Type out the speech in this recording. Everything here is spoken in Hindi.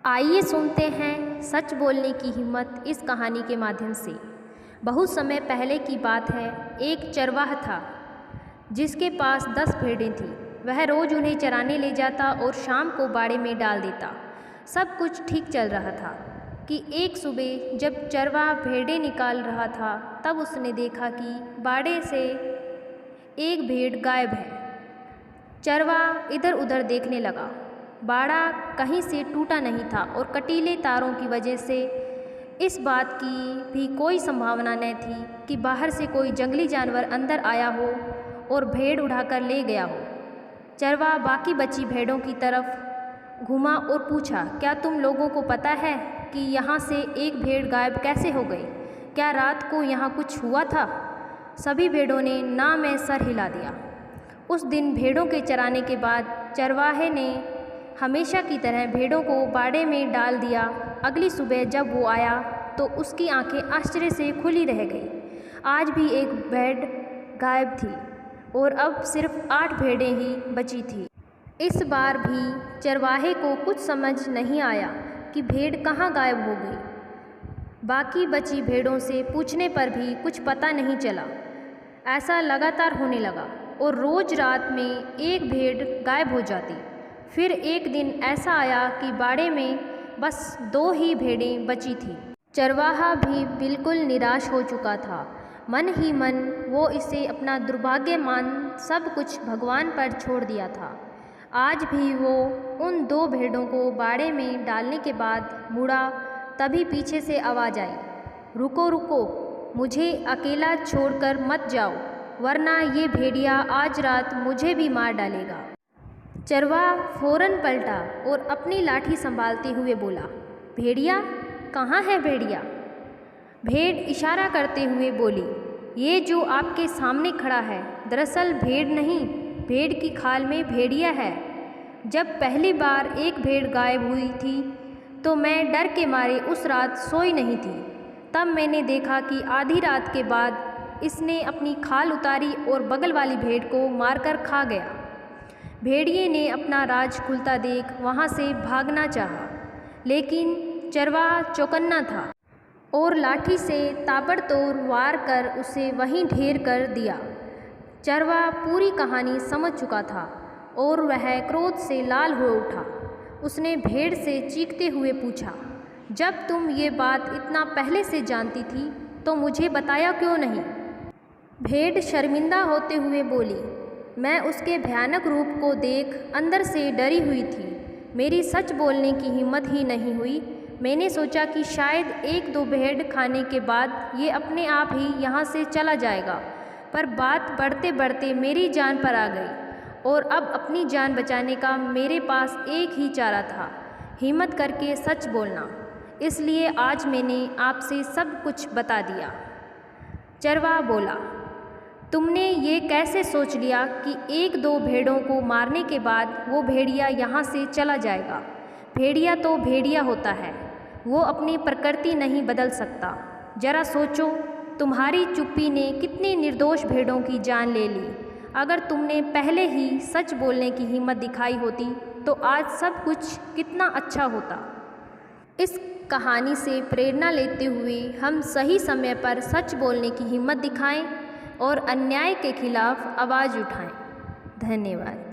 आइए सुनते हैं सच बोलने की हिम्मत इस कहानी के माध्यम से। बहुत समय पहले की बात है। एक चरवाहा था जिसके पास 10 भेड़ें थीं। वह रोज़ उन्हें चराने ले जाता और शाम को बाड़े में डाल देता। सब कुछ ठीक चल रहा था कि एक सुबह जब चरवाहा भेड़ें निकाल रहा था तब उसने देखा कि बाड़े से एक भेड़ गायब है। चरवाहा इधर उधर देखने लगा। बाड़ा कहीं से टूटा नहीं था और कटीले तारों की वजह से इस बात की भी कोई संभावना न थी कि बाहर से कोई जंगली जानवर अंदर आया हो और भेड़ उड़ाकर ले गया हो। चरवाहा बाकी बची भेड़ों की तरफ घूमा और पूछा, क्या तुम लोगों को पता है कि यहाँ से एक भेड़ गायब कैसे हो गई? क्या रात को यहाँ कुछ हुआ था? सभी भेड़ों ने ना में सर हिला दिया। उस दिन भेड़ों के चराने के बाद चरवाहे ने हमेशा की तरह भेड़ों को बाड़े में डाल दिया। अगली सुबह जब वो आया तो उसकी आंखें आश्चर्य से खुली रह गई। आज भी एक भेड़ गायब थी और अब सिर्फ 8 भेड़ें ही बची थी। इस बार भी चरवाहे को कुछ समझ नहीं आया कि भेड़ कहाँ गायब हो गई। बाकी बची भेड़ों से पूछने पर भी कुछ पता नहीं चला। ऐसा लगातार होने लगा और रोज़ रात में एक भेड़ गायब हो जाती। फिर एक दिन ऐसा आया कि बाड़े में बस 2 ही भेड़ें बची थीं। चरवाहा भी बिल्कुल निराश हो चुका था। मन ही मन वो इसे अपना दुर्भाग्य मान सब कुछ भगवान पर छोड़ दिया था। आज भी वो उन 2 भेड़ों को बाड़े में डालने के बाद मुड़ा, तभी पीछे से आवाज़ आई, रुको रुको, मुझे अकेला छोड़कर मत जाओ, वरना ये भेड़िया आज रात मुझे भी मार डालेगा। चरवाहा फौरन पलटा और अपनी लाठी संभालते हुए बोला, भेड़िया कहाँ है भेड़िया? भेड़ इशारा करते हुए बोली, ये जो आपके सामने खड़ा है दरअसल भेड़ नहीं, भेड़ की खाल में भेड़िया है। जब पहली बार एक भेड़ गायब हुई थी तो मैं डर के मारे उस रात सोई नहीं थी। तब मैंने देखा कि आधी रात के बाद इसने अपनी खाल उतारी और बगल वाली भेड़ को मारकर खा गया। भेड़िए ने अपना राज खुलता देख वहाँ से भागना चाहा, लेकिन चरवाहा चौकन्ना था और लाठी से ताबड़तोड़ वार कर उसे वहीं ढेर कर दिया। चरवाहा पूरी कहानी समझ चुका था और वह क्रोध से लाल हो उठा। उसने भेड़ से चीखते हुए पूछा, जब तुम ये बात इतना पहले से जानती थी तो मुझे बताया क्यों नहीं? भेड़ शर्मिंदा होते हुए बोली, मैं उसके भयानक रूप को देख अंदर से डरी हुई थी। मेरी सच बोलने की हिम्मत ही नहीं हुई। मैंने सोचा कि शायद 1-2 भेड़ खाने के बाद ये अपने आप ही यहाँ से चला जाएगा, पर बात बढ़ते बढ़ते मेरी जान पर आ गई और अब अपनी जान बचाने का मेरे पास एक ही चारा था, हिम्मत करके सच बोलना। इसलिए आज मैंने आपसे सब कुछ बता दिया। चरवाहा बोला, तुमने ये कैसे सोच लिया कि 1-2 भेड़ों को मारने के बाद वो भेड़िया यहाँ से चला जाएगा? भेड़िया तो भेड़िया होता है, वो अपनी प्रकृति नहीं बदल सकता। जरा सोचो, तुम्हारी चुप्पी ने कितनी निर्दोष भेड़ों की जान ले ली। अगर तुमने पहले ही सच बोलने की हिम्मत दिखाई होती तो आज सब कुछ कितना अच्छा होता। इस कहानी से प्रेरणा लेते हुए हम सही समय पर सच बोलने की हिम्मत दिखाएं और अन्याय के खिलाफ आवाज़ उठाएं। धन्यवाद।